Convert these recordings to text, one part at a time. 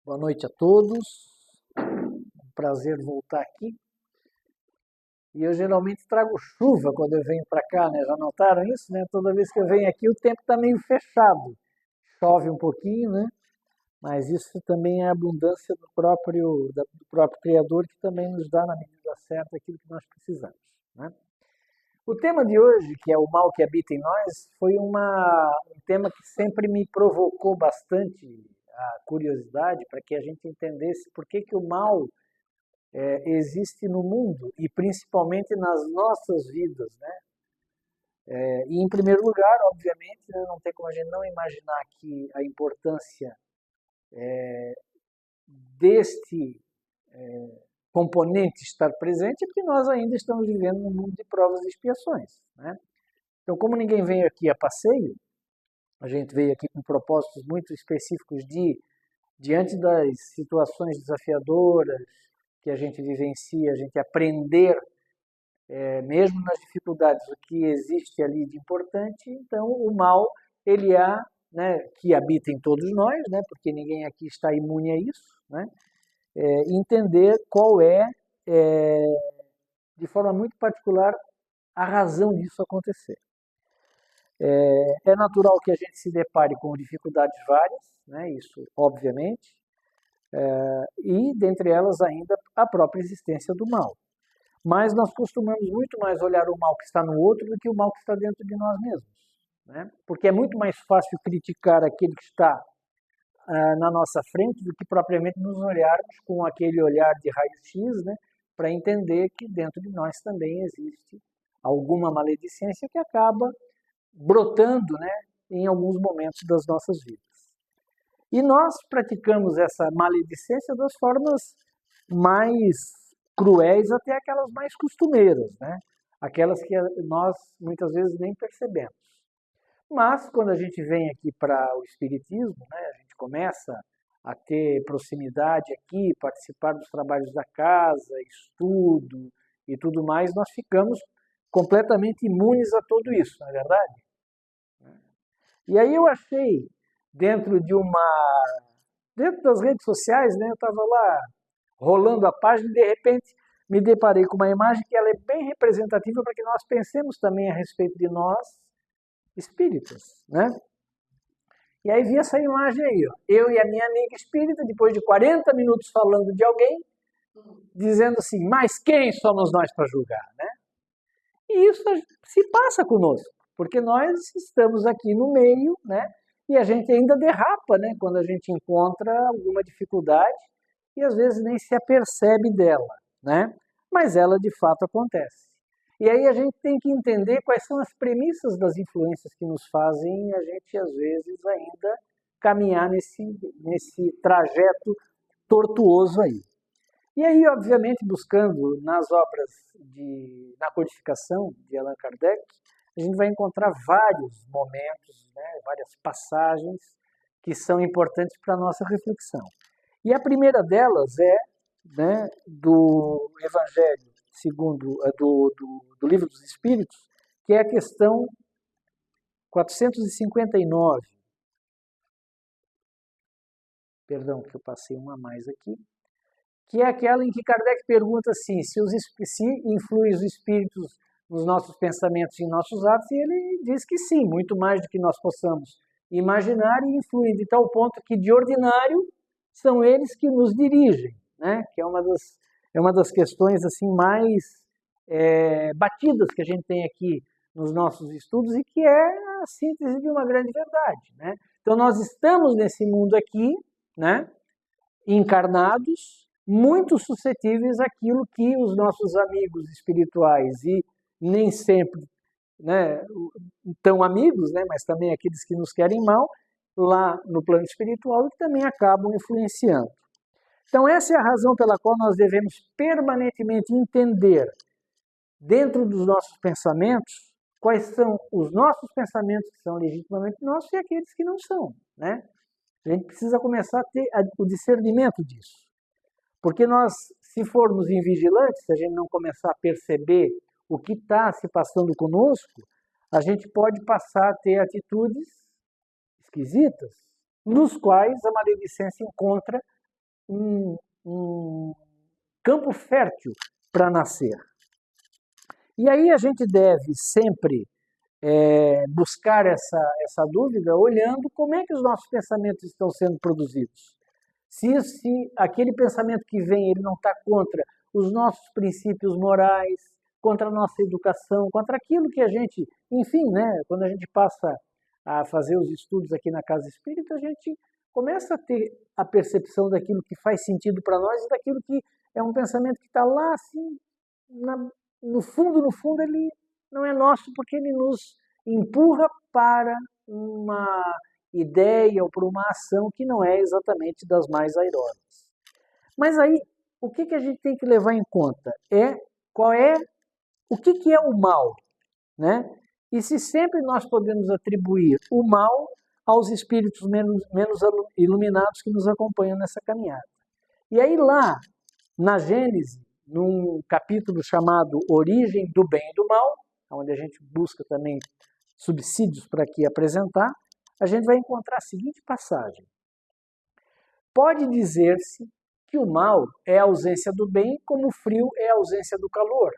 Boa noite a todos. Um prazer voltar aqui. E eu geralmente trago chuva quando eu venho para cá, né? Já notaram isso, né? Toda vez que eu venho aqui o tempo está meio fechado. Chove um pouquinho, né? Mas isso também é a abundância do próprio Criador, que também nos dá na medida certa aquilo que nós precisamos, né? O tema de hoje, que é o mal que habita em nós, foi um tema que sempre me provocou bastante a curiosidade para que a gente entendesse por que o mal existe no mundo e principalmente nas nossas vidas, né? E em primeiro lugar, obviamente, né, não tem como a gente não imaginar que a importância deste componente estar presente é porque nós ainda estamos vivendo num mundo de provas e expiações, né? Então, como ninguém veio aqui a passeio, a gente veio aqui com propósitos muito específicos de, diante das situações desafiadoras que a gente vivencia, a gente aprender, mesmo nas dificuldades, o que existe ali de importante. Então, o mal, ele há, né, que habita em todos nós, né, porque ninguém aqui está imune a isso, né, entender qual de forma muito particular, a razão disso acontecer. É natural que a gente se depare com dificuldades várias, né, isso obviamente, e dentre elas ainda a própria existência do mal. Mas nós costumamos muito mais olhar o mal que está no outro do que o mal que está dentro de nós mesmos, né? Porque é muito mais fácil criticar aquele que está na nossa frente do que propriamente nos olharmos com aquele olhar de raio-x, né, para entender que dentro de nós também existe alguma maledicência que acaba brotando, né, em alguns momentos das nossas vidas. E nós praticamos essa maledicência das formas mais cruéis até aquelas mais costumeiras, né? Aquelas que nós muitas vezes nem percebemos. Mas quando a gente vem aqui para o Espiritismo, né, a gente começa a ter proximidade aqui, participar dos trabalhos da casa, estudo e tudo mais, nós ficamos completamente imunes a tudo isso, não é verdade? E aí eu achei, dentro das redes sociais, né, eu estava lá rolando a página e de repente me deparei com uma imagem que ela é bem representativa para que nós pensemos também a respeito de nós, espíritas, né? E aí vi essa imagem aí, ó, eu e a minha amiga espírita, depois de 40 minutos falando de alguém, dizendo assim, mas quem somos nós para julgar, né? E isso se passa conosco, porque nós estamos aqui no meio, né? E a gente ainda derrapa, né? Quando a gente encontra alguma dificuldade e às vezes nem se apercebe dela, né? Mas ela de fato acontece. E aí a gente tem que entender quais são as premissas das influências que nos fazem a gente às vezes ainda caminhar nesse trajeto tortuoso aí. E aí, obviamente, buscando nas obras na codificação de Allan Kardec, a gente vai encontrar vários momentos, né, várias passagens que são importantes para a nossa reflexão. E a primeira delas é, né, do Evangelho segundo do Livro dos Espíritos, que é a questão 459. Perdão, que eu passei uma a mais aqui. Que é aquela em que Kardec pergunta assim, se influem os espíritos nos nossos pensamentos e nossos atos, e ele diz que sim, muito mais do que nós possamos imaginar, e influem de tal ponto que, de ordinário, são eles que nos dirigem, né? Que é uma das questões assim mais batidas que a gente tem aqui nos nossos estudos e que é a síntese de uma grande verdade, né? Então, nós estamos nesse mundo aqui, né, encarnados, muito suscetíveis àquilo que os nossos amigos espirituais e nem sempre, né, tão amigos, né, mas também aqueles que nos querem mal, lá no plano espiritual, que também acabam influenciando. Então essa é a razão pela qual nós devemos permanentemente entender, dentro dos nossos pensamentos, quais são os nossos pensamentos que são legitimamente nossos e aqueles que não são, né? A gente precisa começar a ter o discernimento disso. Porque nós, se formos invigilantes, se a gente não começar a perceber o que está se passando conosco, a gente pode passar a ter atitudes esquisitas, nos quais a maledicência encontra um campo fértil para nascer. E aí a gente deve sempre buscar essa dúvida olhando como é que os nossos pensamentos estão sendo produzidos. Se aquele pensamento que vem ele não está contra os nossos princípios morais, contra a nossa educação, contra aquilo que a gente, enfim, né, quando a gente passa a fazer os estudos aqui na Casa Espírita, a gente começa a ter a percepção daquilo que faz sentido para nós e daquilo que é um pensamento que está lá, assim, no fundo, ele não é nosso, porque ele nos empurra para uma ideia ou para uma ação que não é exatamente das mais airosas. Mas aí, o que a gente tem que levar em conta o que é o mal, né? E se sempre nós podemos atribuir o mal aos espíritos menos iluminados que nos acompanham nessa caminhada. E aí lá, na Gênese, num capítulo chamado Origem do Bem e do Mal, onde a gente busca também subsídios para aqui apresentar, a gente vai encontrar a seguinte passagem. Pode dizer-se que o mal é a ausência do bem, como o frio é a ausência do calor,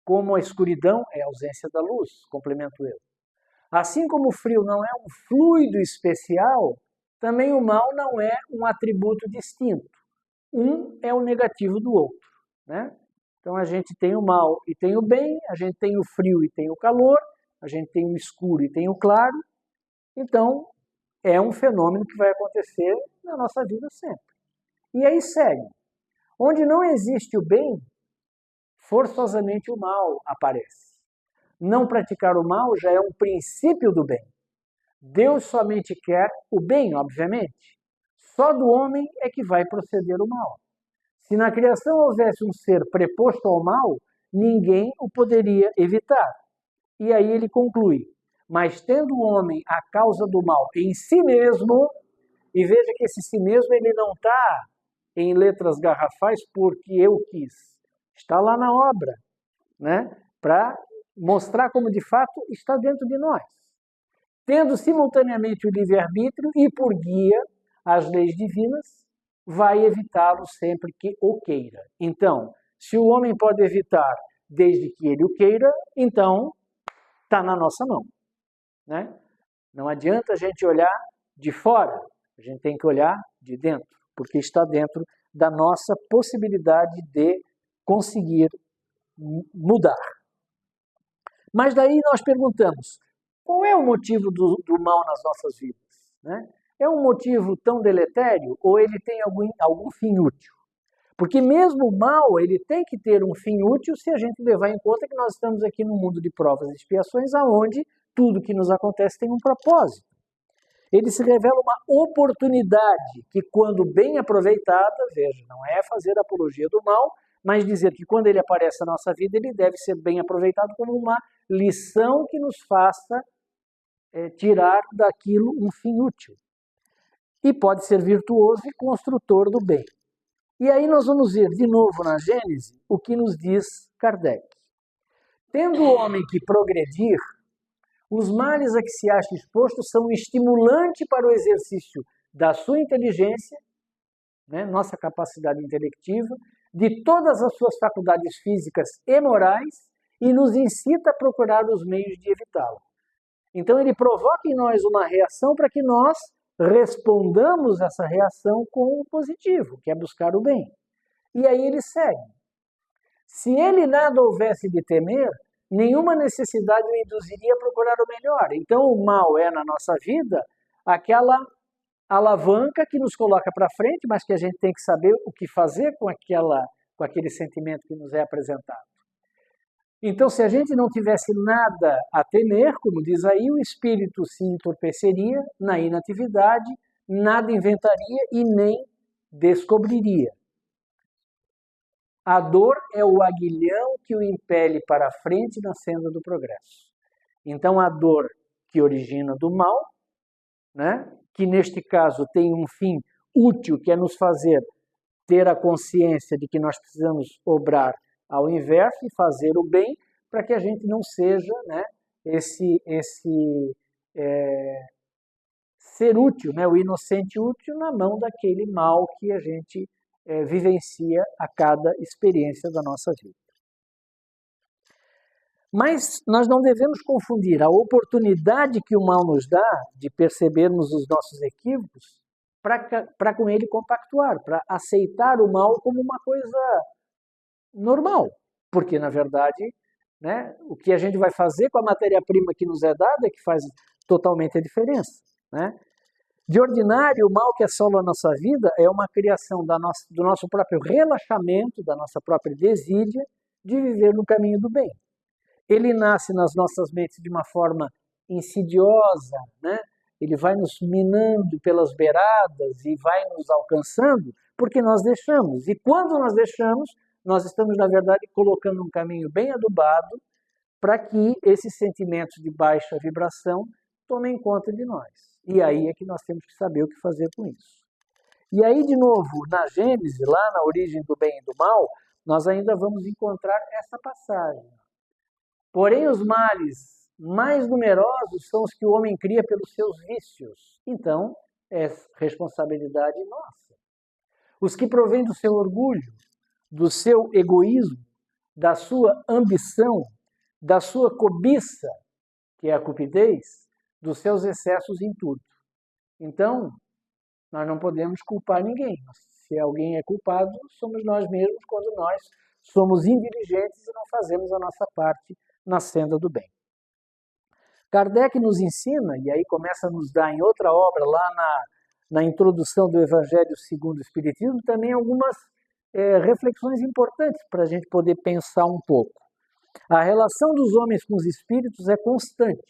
como a escuridão é a ausência da luz, complemento eu. Assim como o frio não é um fluido especial, também o mal não é um atributo distinto. Um é o negativo do outro, né? Então a gente tem o mal e tem o bem, a gente tem o frio e tem o calor, a gente tem o escuro e tem o claro. Então é um fenômeno que vai acontecer na nossa vida sempre. E aí segue. Onde não existe o bem, forçosamente o mal aparece. Não praticar o mal já é um princípio do bem. Deus somente quer o bem, obviamente. Só do homem é que vai proceder o mal. Se na criação houvesse um ser preposto ao mal, ninguém o poderia evitar. E aí ele conclui, mas tendo o homem a causa do mal em si mesmo, e veja que esse si mesmo ele não está em letras garrafais porque eu quis. Está lá na obra, né? Para mostrar como de fato está dentro de nós. Tendo simultaneamente o livre-arbítrio e por guia as leis divinas, vai evitá-lo sempre que o queira. Então, se o homem pode evitar desde que ele o queira, então está na nossa mão, né? Não adianta a gente olhar de fora, a gente tem que olhar de dentro, porque está dentro da nossa possibilidade de conseguir mudar. Mas daí nós perguntamos, qual é o motivo do mal nas nossas vidas, né? É um motivo tão deletério ou ele tem algum fim útil? Porque mesmo o mal, ele tem que ter um fim útil se a gente levar em conta que nós estamos aqui num mundo de provas e expiações, aonde tudo que nos acontece tem um propósito. Ele se revela uma oportunidade que, quando bem aproveitada, veja, não é fazer apologia do mal, mas dizer que quando ele aparece na nossa vida, ele deve ser bem aproveitado como uma lição que nos faça tirar daquilo um fim útil. E pode ser virtuoso e construtor do bem. E aí nós vamos ver de novo na Gênese o que nos diz Kardec. Tendo o homem que progredir, os males a que se acha exposto são um estimulante para o exercício da sua inteligência, né, nossa capacidade intelectiva, de todas as suas faculdades físicas e morais, e nos incita a procurar os meios de evitá-lo. Então ele provoca em nós uma reação para que nós respondamos essa reação com o positivo, que é buscar o bem. E aí ele segue. Se ele nada houvesse de temer, nenhuma necessidade o induziria a procurar o melhor. Então o mal é na nossa vida aquela alavanca que nos coloca para frente, mas que a gente tem que saber o que fazer com aquele sentimento que nos é apresentado. Então, se a gente não tivesse nada a temer, como diz aí, o espírito se entorpeceria na inatividade, nada inventaria e nem descobriria. A dor é o aguilhão que o impele para a frente na senda do progresso. Então, a dor que origina do mal, né, que neste caso tem um fim útil, que é nos fazer ter a consciência de que nós precisamos obrar ao inverso e fazer o bem, para que a gente não seja, né, esse ser útil, né? O inocente útil na mão daquele mal que a gente vivencia a cada experiência da nossa vida. Mas nós não devemos confundir a oportunidade que o mal nos dá de percebermos os nossos equívocos para com ele compactuar, para aceitar o mal como uma coisa normal. Porque, na verdade, né, o que a gente vai fazer com a matéria-prima que nos é dada é que faz totalmente a diferença. Né? De ordinário, o mal que assola a nossa vida é uma criação do nosso próprio relaxamento, da nossa própria desídia de viver no caminho do bem. Ele nasce nas nossas mentes de uma forma insidiosa, né? Ele vai nos minando pelas beiradas e vai nos alcançando porque nós deixamos. E quando nós deixamos, nós estamos, na verdade, colocando um caminho bem adubado para que esses sentimentos de baixa vibração tomem conta de nós. E aí é que nós temos que saber o que fazer com isso. E aí, de novo, na Gênese, lá na origem do bem e do mal, nós ainda vamos encontrar essa passagem. Porém, os males mais numerosos são os que o homem cria pelos seus vícios. Então, é responsabilidade nossa. Os que provêm do seu orgulho, do seu egoísmo, da sua ambição, da sua cobiça, que é a cupidez, dos seus excessos em tudo. Então, nós não podemos culpar ninguém. Se alguém é culpado, somos nós mesmos quando nós somos indiligentes e não fazemos a nossa parte na senda do bem. Kardec nos ensina, e aí começa a nos dar em outra obra, lá na introdução do Evangelho segundo o Espiritismo, também algumas reflexões importantes para a gente poder pensar um pouco. A relação dos homens com os espíritos é constante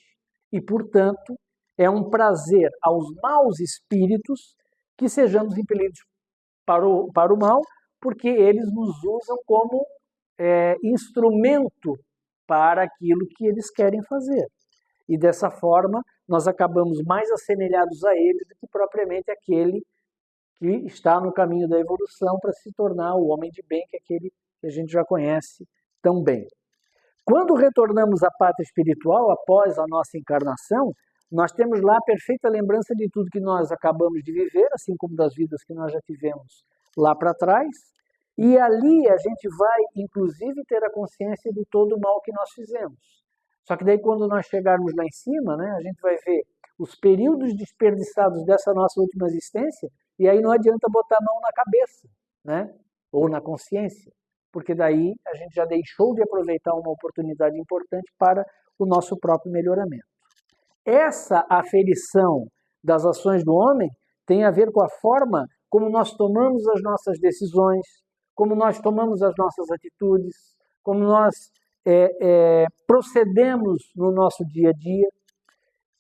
e, portanto, é um prazer aos maus espíritos que sejamos impelidos para o mal, porque eles nos usam como instrumento para aquilo que eles querem fazer. E dessa forma, nós acabamos mais assemelhados a eles do que propriamente aquele que está no caminho da evolução para se tornar o homem de bem, que é aquele que a gente já conhece tão bem. Quando retornamos à pátria espiritual, após a nossa encarnação, nós temos lá a perfeita lembrança de tudo que nós acabamos de viver, assim como das vidas que nós já tivemos lá para trás, e ali a gente vai, inclusive, ter a consciência de todo o mal que nós fizemos. Só que daí, quando nós chegarmos lá em cima, né, a gente vai ver os períodos desperdiçados dessa nossa última existência, e aí não adianta botar a mão na cabeça, né, ou na consciência, porque daí a gente já deixou de aproveitar uma oportunidade importante para o nosso próprio melhoramento. Essa aferição das ações do homem tem a ver com a forma como nós tomamos as nossas decisões, como nós tomamos as nossas atitudes, como nós procedemos no nosso dia a dia.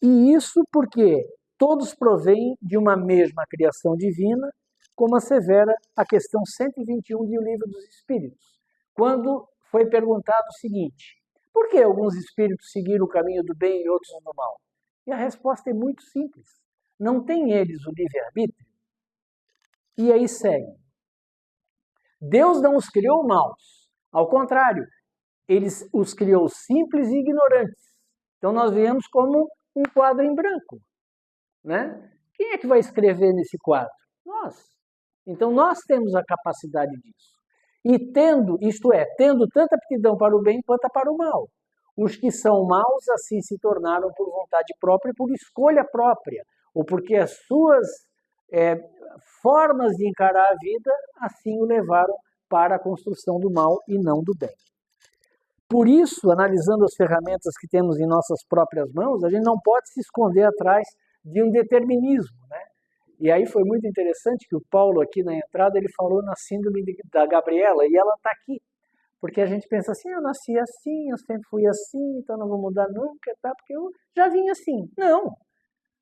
E isso porque todos provêm de uma mesma criação divina, como assevera a questão 121 do Livro dos Espíritos, quando foi perguntado o seguinte: por que alguns espíritos seguiram o caminho do bem e outros do mal? E a resposta é muito simples. Não têm eles o livre-arbítrio? E aí segue. Deus não os criou maus. Ao contrário, ele os criou simples e ignorantes. Então nós viemos como um quadro em branco. Né? Quem é que vai escrever nesse quadro? Nós. Então nós temos a capacidade disso. E tendo tanta aptidão para o bem quanto para o mal. Os que são maus assim se tornaram por vontade própria e por escolha própria, ou porque as suas formas de encarar a vida assim o levaram para a construção do mal e não do bem. Por isso, analisando as ferramentas que temos em nossas próprias mãos, a gente não pode se esconder atrás de um determinismo, né? E aí foi muito interessante que o Paulo aqui na entrada ele falou na síndrome da Gabriela, e ela está aqui. Porque a gente pensa assim, eu nasci assim, eu sempre fui assim, então não vou mudar nunca, tá? Porque eu já vim assim. Não!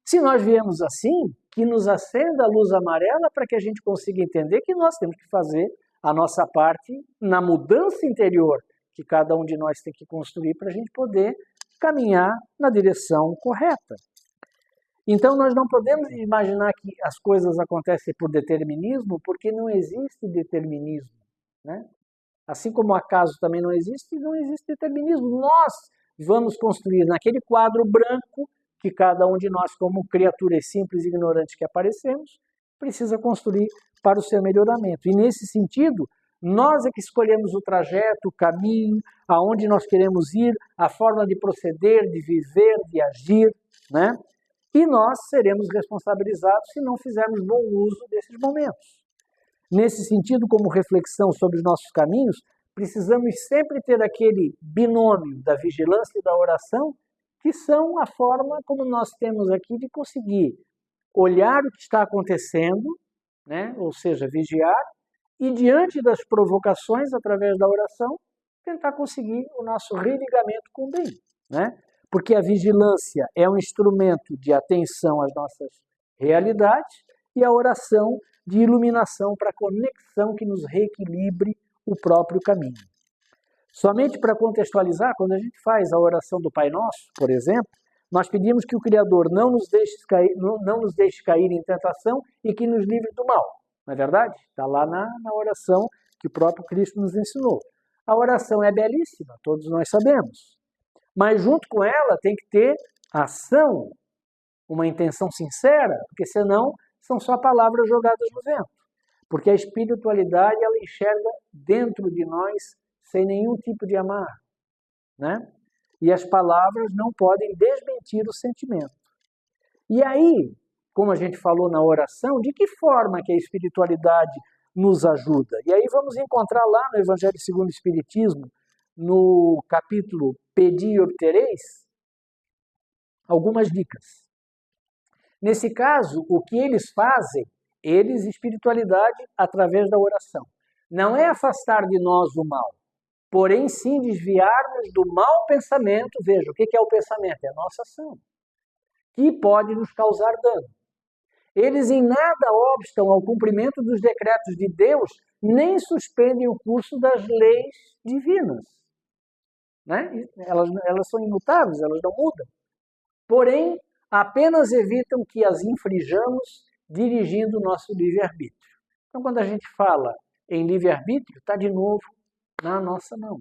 Se nós viemos assim, que nos acenda a luz amarela para que a gente consiga entender que nós temos que fazer a nossa parte na mudança interior que cada um de nós tem que construir para a gente poder caminhar na direção correta. Então nós não podemos imaginar que as coisas acontecem por determinismo, porque não existe determinismo, né? Assim como o acaso também não existe determinismo. Nós vamos construir naquele quadro branco que cada um de nós, como criaturas simples e ignorantes que aparecemos, precisa construir para o seu melhoramento. E nesse sentido, nós é que escolhemos o trajeto, o caminho, aonde nós queremos ir, a forma de proceder, de viver, de agir, né? E nós seremos responsabilizados se não fizermos bom uso desses momentos. Nesse sentido, como reflexão sobre os nossos caminhos, precisamos sempre ter aquele binômio da vigilância e da oração, que são a forma como nós temos aqui de conseguir olhar o que está acontecendo, né? Ou seja, vigiar, e diante das provocações, através da oração, tentar conseguir o nosso religamento com o bem, né? Porque a vigilância é um instrumento de atenção às nossas realidades e a oração de iluminação para a conexão que nos reequilibre o próprio caminho. Somente para contextualizar, quando a gente faz a oração do Pai Nosso, por exemplo, nós pedimos que o Criador não nos deixe cair em tentação e que nos livre do mal. Não é verdade? Está lá na oração que o próprio Cristo nos ensinou. A oração é belíssima, todos nós sabemos. Mas junto com ela tem que ter ação, uma intenção sincera, porque senão são só palavras jogadas no vento. Porque a espiritualidade, ela enxerga dentro de nós sem nenhum tipo de amarra, né? E as palavras não podem desmentir o sentimento. E aí, como a gente falou na oração, de que forma que a espiritualidade nos ajuda? E aí vamos encontrar lá no Evangelho segundo o Espiritismo, no capítulo Pedi e Obtereis, algumas dicas. Nesse caso, o que eles fazem, espiritualidade, através da oração, não é afastar de nós o mal, porém sim desviar-nos do mau pensamento. Veja, o que é o pensamento? É a nossa ação, que pode nos causar dano. Eles em nada obstam ao cumprimento dos decretos de Deus, nem suspendem o curso das leis divinas. Né? Elas são imutáveis, elas não mudam. Porém, apenas evitam que as infringamos dirigindo o nosso livre-arbítrio. Então, quando a gente fala em livre-arbítrio, está de novo na nossa mão.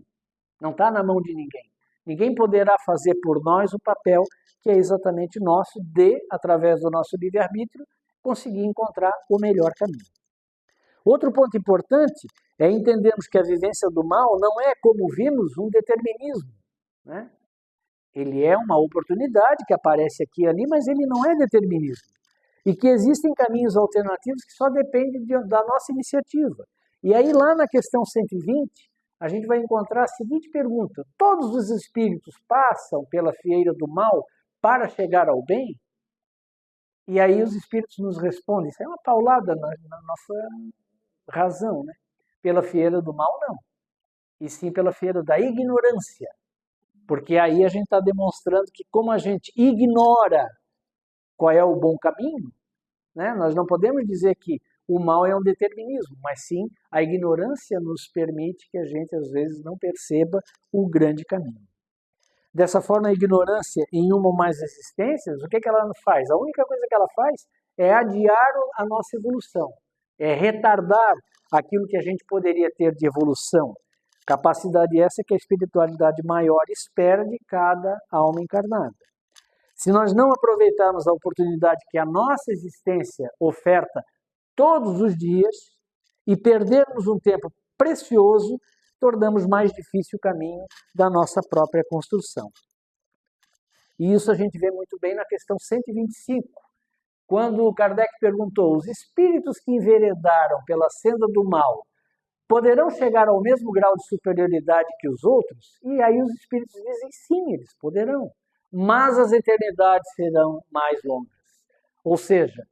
Não está na mão de ninguém. Ninguém poderá fazer por nós o papel que é exatamente nosso de, através do nosso livre-arbítrio, conseguir encontrar o melhor caminho. Outro ponto importante é entendermos que a vivência do mal não é, como vimos, um determinismo, né? Ele é uma oportunidade que aparece aqui e ali, mas ele não é determinismo. E que existem caminhos alternativos que só dependem da nossa iniciativa. E aí, lá na questão 120, a gente vai encontrar a seguinte pergunta: todos os espíritos passam pela fieira do mal para chegar ao bem? E aí os espíritos nos respondem, isso é uma paulada na nossa razão, né? Pela fieira do mal, não. E sim pela fieira da ignorância. Porque aí a gente está demonstrando que, como a gente ignora qual é o bom caminho, né? Nós não podemos dizer que o mal é um determinismo, mas sim a ignorância nos permite que a gente às vezes não perceba o grande caminho. Dessa forma, a ignorância em uma ou mais existências, o que ela faz? A única coisa que ela faz é adiar a nossa evolução, é retardar aquilo que a gente poderia ter de evolução. Capacidade essa que a espiritualidade maior espera de cada alma encarnada. Se nós não aproveitarmos a oportunidade que a nossa existência oferta todos os dias e perdermos um tempo precioso, tornamos mais difícil o caminho da nossa própria construção. E isso a gente vê muito bem na questão 125, quando Kardec perguntou: os espíritos que enveredaram pela senda do mal poderão chegar ao mesmo grau de superioridade que os outros? E aí os espíritos dizem sim, eles poderão, mas as eternidades serão mais longas. Ou seja,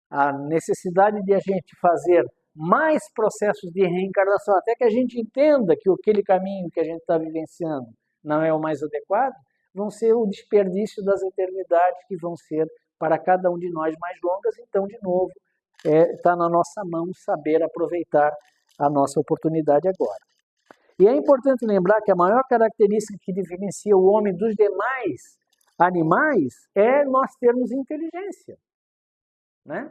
a necessidade de a gente fazer mais processos de reencarnação, até que a gente entenda que aquele caminho que a gente está vivenciando não é o mais adequado, vão ser o desperdício das eternidades que vão ser para cada um de nós mais longas. Então, de novo, está na nossa mão saber aproveitar a nossa oportunidade agora. E é importante lembrar que a maior característica que diferencia o homem dos demais animais é nós termos inteligência, né?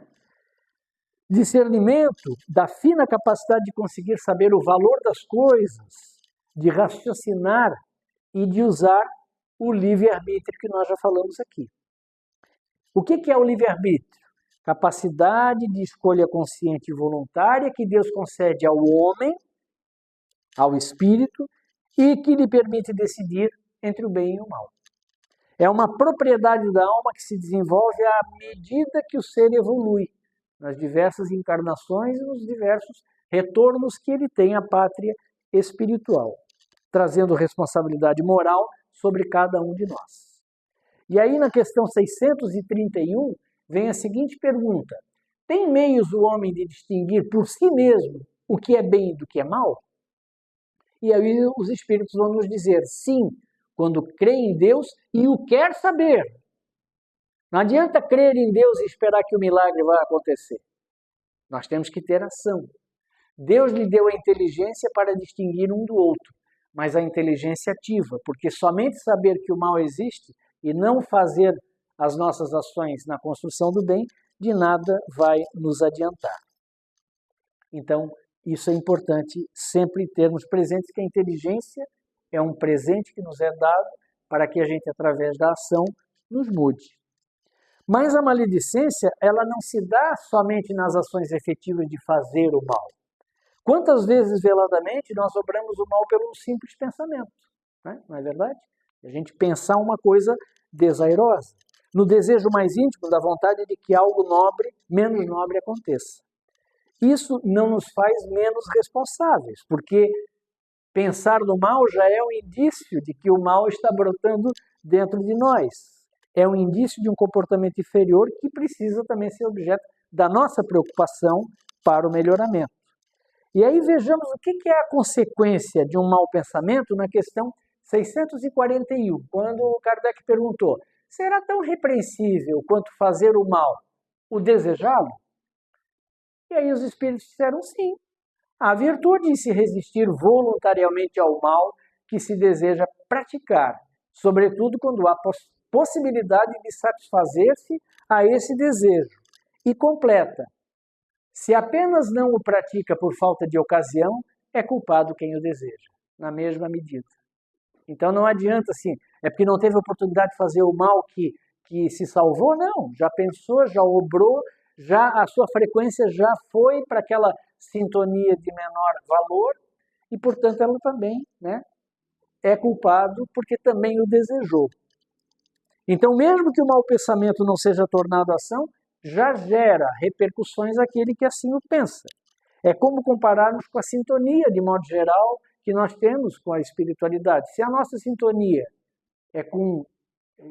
Discernimento da fina capacidade de conseguir saber o valor das coisas, de raciocinar e de usar o livre-arbítrio que nós já falamos aqui. O que é o livre-arbítrio? Capacidade de escolha consciente e voluntária que Deus concede ao homem, ao espírito, e que lhe permite decidir entre o bem e o mal. É uma propriedade da alma que se desenvolve à medida que o ser evolui, nas diversas encarnações e nos diversos retornos que ele tem à pátria espiritual, trazendo responsabilidade moral sobre cada um de nós. E aí, na questão 631, vem a seguinte pergunta: tem meios o homem de distinguir por si mesmo o que é bem do que é mal? E aí os espíritos vão nos dizer sim, quando crê em Deus e o quer saber. Não adianta crer em Deus e esperar que o milagre vá acontecer. Nós temos que ter ação. Deus lhe deu a inteligência para distinguir um do outro, mas a inteligência ativa, porque somente saber que o mal existe e não fazer as nossas ações na construção do bem, de nada vai nos adiantar. Então, isso é importante sempre termos presente que a inteligência é um presente que nos é dado para que a gente, através da ação, nos mude. Mas a maledicência, ela não se dá somente nas ações efetivas de fazer o mal. Quantas vezes, veladamente, nós obramos o mal pelo simples pensamento, né? Não é verdade? A gente pensar uma coisa desairosa, no desejo mais íntimo da vontade de que algo nobre, menos nobre aconteça. Isso não nos faz menos responsáveis, porque pensar no mal já é um indício de que o mal está brotando dentro de nós. É um indício de um comportamento inferior que precisa também ser objeto da nossa preocupação para o melhoramento. E aí vejamos o que é a consequência de um mau pensamento na questão 641, quando Kardec perguntou: será tão repreensível quanto fazer o mal o desejá-lo? E aí os espíritos disseram sim. A virtude em se resistir voluntariamente ao mal que se deseja praticar, sobretudo quando há possibilidade de satisfazer-se a esse desejo. E completa: se apenas não o pratica por falta de ocasião, é culpado quem o deseja, na mesma medida. Então não adianta assim, é porque não teve oportunidade de fazer o mal que se salvou, não. Já pensou, já obrou, já a sua frequência já foi para aquela sintonia de menor valor e, portanto, ela também, né, é culpado porque também o desejou. Então, mesmo que o mau pensamento não seja tornado ação, já gera repercussões àquele que assim o pensa. É como compararmos com a sintonia, de modo geral, que nós temos com a espiritualidade. Se a nossa sintonia é com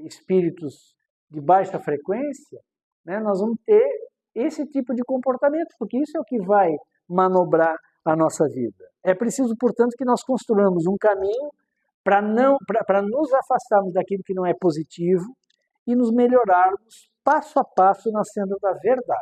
espíritos de baixa frequência, né, nós vamos ter esse tipo de comportamento, porque isso é o que vai manobrar a nossa vida. É preciso, portanto, que nós construamos um caminho para nos afastarmos daquilo que não é positivo e nos melhorarmos passo a passo na senda da verdade.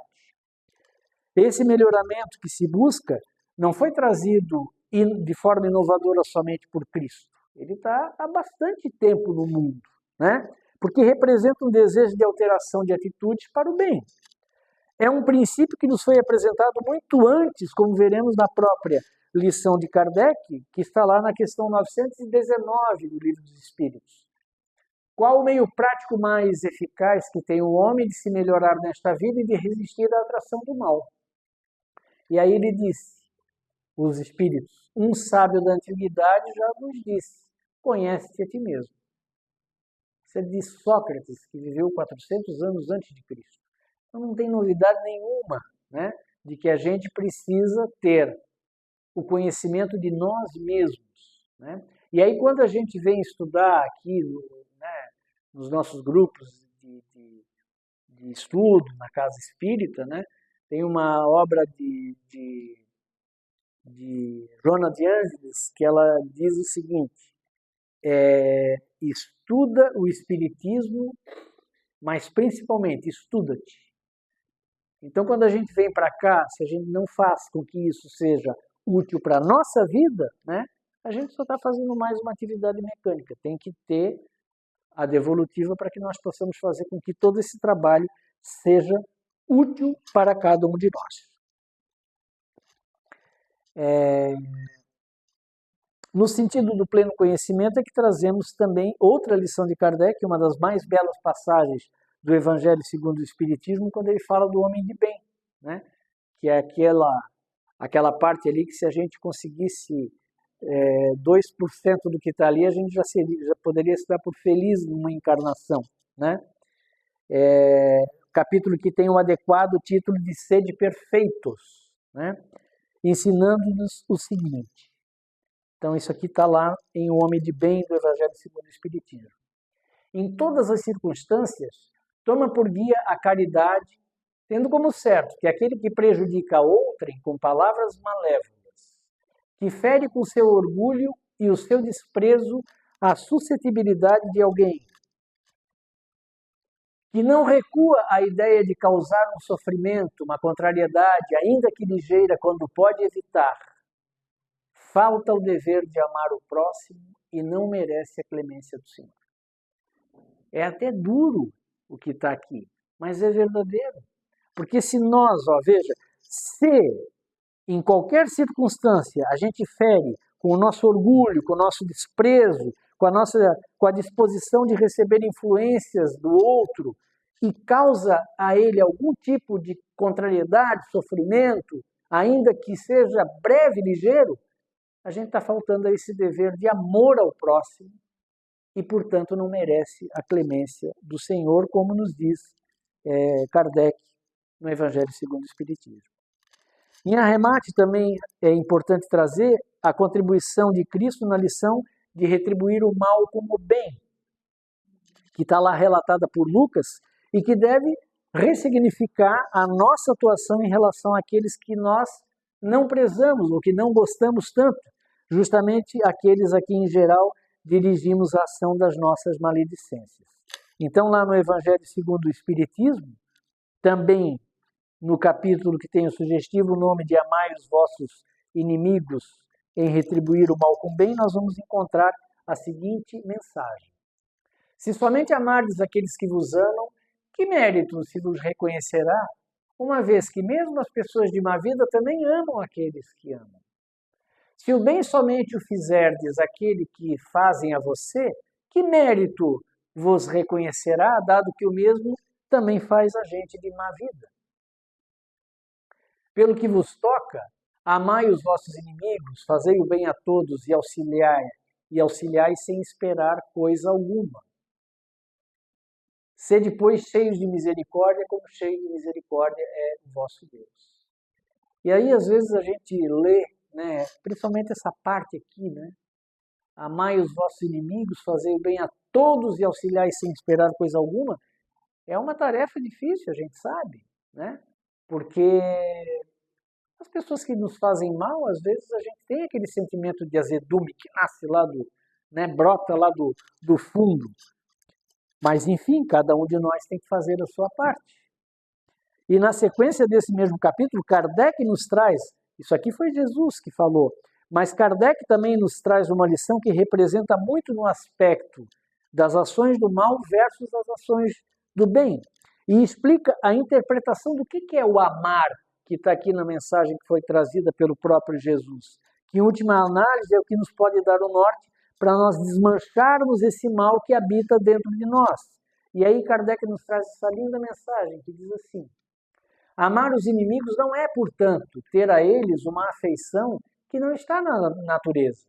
Esse melhoramento que se busca não foi trazido de forma inovadora somente por Cristo. Ele está há bastante tempo no mundo, né? Porque representa um desejo de alteração de atitudes para o bem. É um princípio que nos foi apresentado muito antes, como veremos na própria lição de Kardec, que está lá na questão 919 do Livro dos Espíritos. Qual o meio prático mais eficaz que tem o homem de se melhorar nesta vida e de resistir à atração do mal? E aí ele disse, os espíritos, um sábio da antiguidade já nos disse: conhece-te a ti mesmo. Isso é de Sócrates, que viveu 400 anos antes de Cristo. Então não tem novidade nenhuma, né, de que a gente precisa ter o conhecimento de nós mesmos, né? E aí quando a gente vem estudar aqui, né, nos nossos grupos de estudo, na Casa Espírita, né, tem uma obra de Joana de Ângeles que ela diz o seguinte: estuda o Espiritismo, mas principalmente estuda-te. Então, quando a gente vem para cá, se a gente não faz com que isso seja útil para a nossa vida, né, a gente só está fazendo mais uma atividade mecânica. Tem que ter a devolutiva para que nós possamos fazer com que todo esse trabalho seja útil para cada um de nós. No sentido do pleno conhecimento é que trazemos também outra lição de Kardec, uma das mais belas passagens do Evangelho segundo o Espiritismo, quando ele fala do homem de bem, né? Que é aquela parte ali que se a gente conseguisse 2% do que está ali, a gente já poderia se dar por feliz numa encarnação, né? Capítulo que tem o adequado título de Sede Perfeitos, né? Ensinando-nos o seguinte. Então, isso aqui está lá em O Homem de Bem do Evangelho segundo o Espiritismo. Em todas as circunstâncias, toma por guia a caridade, tendo como certo que aquele que prejudica a outrem com palavras malévolas, que fere com seu orgulho e o seu desprezo a suscetibilidade de alguém, que não recua à ideia de causar um sofrimento, uma contrariedade, ainda que ligeira, quando pode evitar, falta o dever de amar o próximo e não merece a clemência do Senhor. É até duro o que está aqui, mas é verdadeiro. Porque se nós, veja, se em qualquer circunstância a gente fere com o nosso orgulho, com o nosso desprezo, com a disposição de receber influências do outro e causa a ele algum tipo de contrariedade, sofrimento, ainda que seja breve e ligeiro, a gente está faltando a esse dever de amor ao próximo e, portanto, não merece a clemência do Senhor, como nos diz Kardec no Evangelho segundo o Espiritismo. Em arremate, também é importante trazer a contribuição de Cristo na lição de retribuir o mal como bem, que está lá relatada por Lucas e que deve ressignificar a nossa atuação em relação àqueles que nós não prezamos ou que não gostamos tanto, justamente aqueles a quem, em geral, dirigimos a ação das nossas maledicências. Então, lá no Evangelho segundo o Espiritismo, também no capítulo que tem o sugestivo nome de Amai os vossos inimigos em retribuir o mal com bem, nós vamos encontrar a seguinte mensagem. Se somente amardes aqueles que vos amam, que mérito se vos reconhecerá, uma vez que mesmo as pessoas de má vida também amam aqueles que amam. Se o bem somente o fizerdes àquele que fazem a você, que mérito vos reconhecerá, dado que o mesmo também faz a gente de má vida? Pelo que vos toca, amai os vossos inimigos, fazei o bem a todos e auxiliai sem esperar coisa alguma. Sede, pois, cheios de misericórdia, como cheio de misericórdia é o vosso Deus. E aí, às vezes, a gente lê, né, principalmente essa parte aqui, né? Amai os vossos inimigos, fazei o bem a todos e auxiliai sem esperar coisa alguma. É uma tarefa difícil, a gente sabe, né? Porque as pessoas que nos fazem mal, às vezes a gente tem aquele sentimento de azedume que nasce lá brota lá do fundo. Mas, enfim, cada um de nós tem que fazer a sua parte. E na sequência desse mesmo capítulo, Kardec nos traz, isso aqui foi Jesus que falou, mas Kardec também nos traz uma lição que representa muito no aspecto das ações do mal versus as ações do bem. E explica a interpretação do que é o amar, que está aqui na mensagem que foi trazida pelo próprio Jesus. Que, em última análise, é o que nos pode dar o norte para nós desmancharmos esse mal que habita dentro de nós. E aí Kardec nos traz essa linda mensagem que diz assim: amar os inimigos não é, portanto, ter a eles uma afeição que não está na natureza.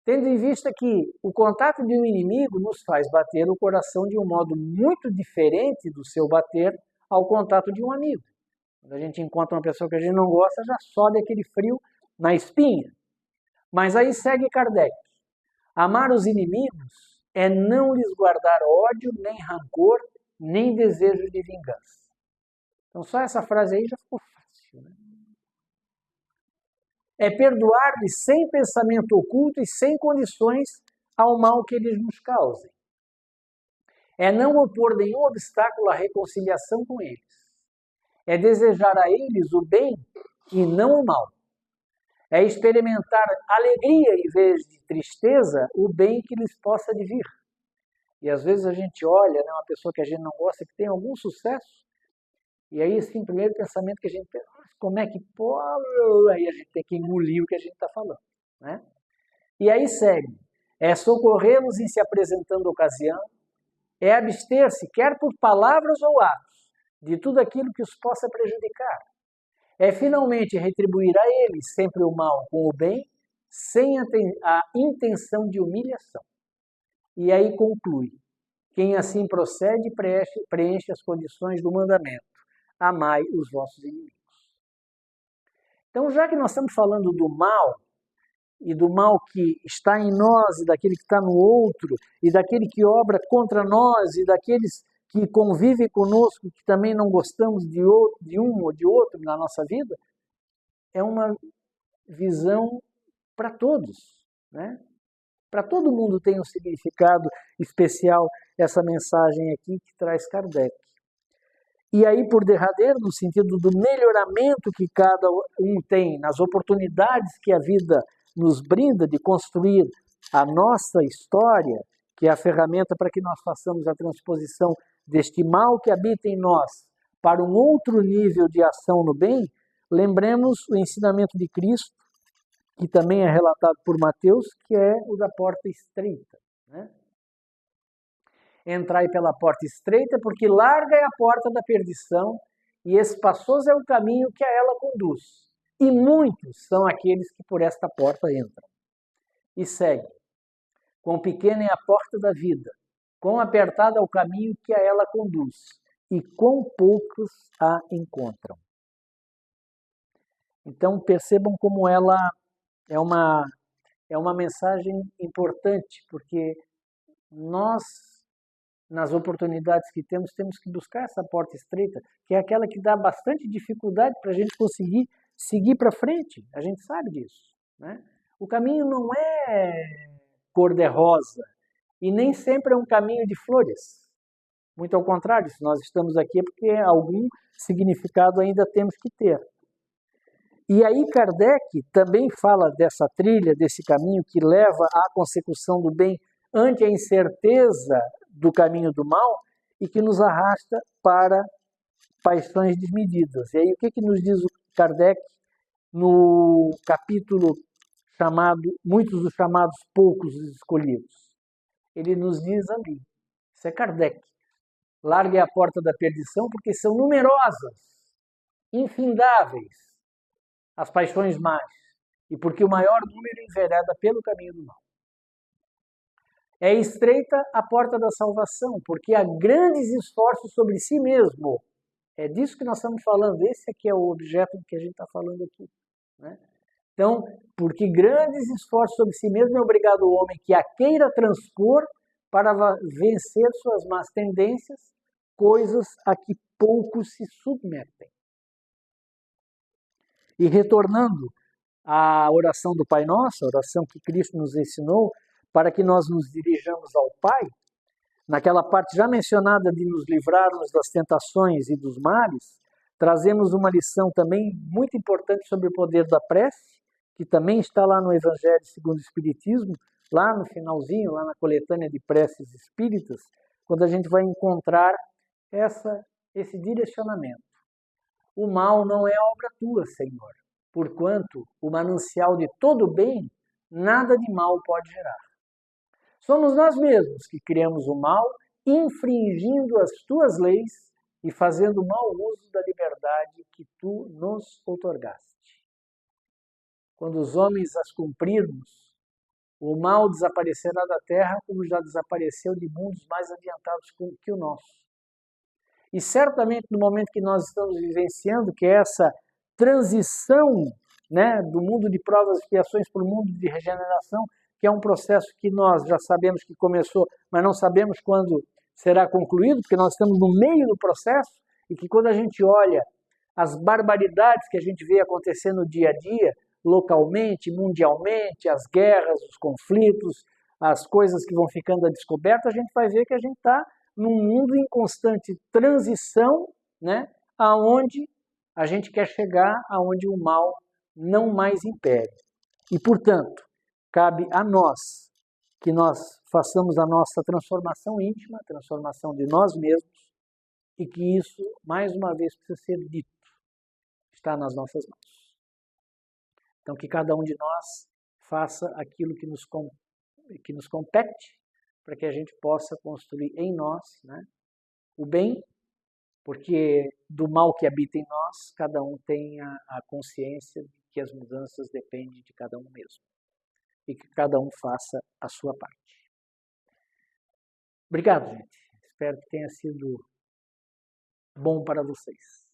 Tendo em vista que o contato de um inimigo nos faz bater o coração de um modo muito diferente do seu bater ao contato de um amigo. Quando a gente encontra uma pessoa que a gente não gosta, já sobe aquele frio na espinha. Mas aí segue Kardec. Amar os inimigos é não lhes guardar ódio, nem rancor, nem desejo de vingança. Então só essa frase aí já ficou fácil, né? É perdoar-lhes sem pensamento oculto e sem condições ao mal que eles nos causem. É não opor nenhum obstáculo à reconciliação com eles. É desejar a eles o bem e não o mal. É experimentar alegria em vez de tristeza, o bem que lhes possa advir. E às vezes a gente olha, né, uma pessoa que a gente não gosta, que tem algum sucesso, e aí, assim, o primeiro pensamento que a gente pensa, como é que pode? Aí a gente tem que engolir o que a gente está falando, né? E aí segue. É socorrê-los em se apresentando ocasião, É abster-se, quer por palavras ou atos, de tudo aquilo que os possa prejudicar. É finalmente retribuir a eles sempre o mal com o bem, sem a intenção de humilhação. E aí conclui: quem assim procede preenche as condições do mandamento: amai os vossos inimigos. Então, já que nós estamos falando do mal, e do mal que está em nós, e daquele que está no outro, e daquele que obra contra nós, e daqueles que convivem conosco, que também não gostamos de um ou de outro na nossa vida, é uma visão para todos, né? Para todo mundo tem um significado especial essa mensagem aqui que traz Kardec. E aí, por derradeiro, no sentido do melhoramento que cada um tem, nas oportunidades que a vida nos brinda de construir a nossa história, que é a ferramenta para que nós façamos a transposição deste mal que habita em nós para um outro nível de ação no bem, lembremos o ensinamento de Cristo, que também é relatado por Mateus, que é o da porta estreita, né? Entrai pela porta estreita, porque larga é a porta da perdição e espaçoso é o caminho que a ela conduz. E muitos são aqueles que por esta porta entram. E segue. Quão pequena é a porta da vida, quão apertado é o caminho que a ela conduz, e quão poucos a encontram. Então percebam como ela é uma mensagem importante, porque nós, nas oportunidades que temos que buscar essa porta estreita, que é aquela que dá bastante dificuldade para a gente conseguir seguir para frente. A gente sabe disso, né? O caminho não é cor-de-rosa e nem sempre é um caminho de flores. Muito ao contrário, se nós estamos aqui é porque algum significado ainda temos que ter. E aí Kardec também fala dessa trilha, desse caminho que leva à consecução do bem ante a incerteza do caminho do mal e que nos arrasta para paixões desmedidas. E aí o que nos diz o Kardec no capítulo chamado Muitos os chamados, poucos os escolhidos? Ele nos diz ali, isso é Kardec, largue a porta da perdição porque são numerosas, infindáveis as paixões más, e porque o maior número envereda pelo caminho do mal. É estreita a porta da salvação, porque há grandes esforços sobre si mesmo. É disso que nós estamos falando, esse aqui é o objeto que a gente está falando aqui, né? Então, porque grandes esforços sobre si mesmo é obrigado o homem que a queira transpor para vencer suas más tendências, coisas a que poucos se submetem. E retornando à oração do Pai Nosso, a oração que Cristo nos ensinou, para que nós nos dirijamos ao Pai, naquela parte já mencionada de nos livrarmos das tentações e dos males, trazemos uma lição também muito importante sobre o poder da prece, que também está lá no Evangelho segundo o Espiritismo, lá no finalzinho, lá na coletânea de preces espíritas, quando a gente vai encontrar esse direcionamento. O mal não é obra tua, Senhor, porquanto o manancial de todo bem nada de mal pode gerar. Somos nós mesmos que criamos o mal, infringindo as tuas leis e fazendo mau uso da liberdade que tu nos outorgaste. Quando os homens as cumprirmos, o mal desaparecerá da terra como já desapareceu de mundos mais adiantados que o nosso. E certamente no momento que nós estamos vivenciando, que é essa transição, né, do mundo de provas e expiações para o mundo de regeneração, que é um processo que nós já sabemos que começou, mas não sabemos quando será concluído, porque nós estamos no meio do processo, e que quando a gente olha as barbaridades que a gente vê acontecendo no dia a dia, localmente, mundialmente, as guerras, os conflitos, as coisas que vão ficando a descoberto, a gente vai ver que a gente está num mundo em constante transição, né, aonde a gente quer chegar aonde o mal não mais impere. E, portanto, cabe a nós que nós façamos a nossa transformação íntima, a transformação de nós mesmos, e que isso, mais uma vez, precisa ser dito, está nas nossas mãos. Então, que cada um de nós faça aquilo que nos compete, para que a gente possa construir em nós, né, o bem, porque do mal que habita em nós, cada um tem a consciência de que as mudanças dependem de cada um mesmo e que cada um faça a sua parte. Obrigado, gente. Espero que tenha sido bom para vocês.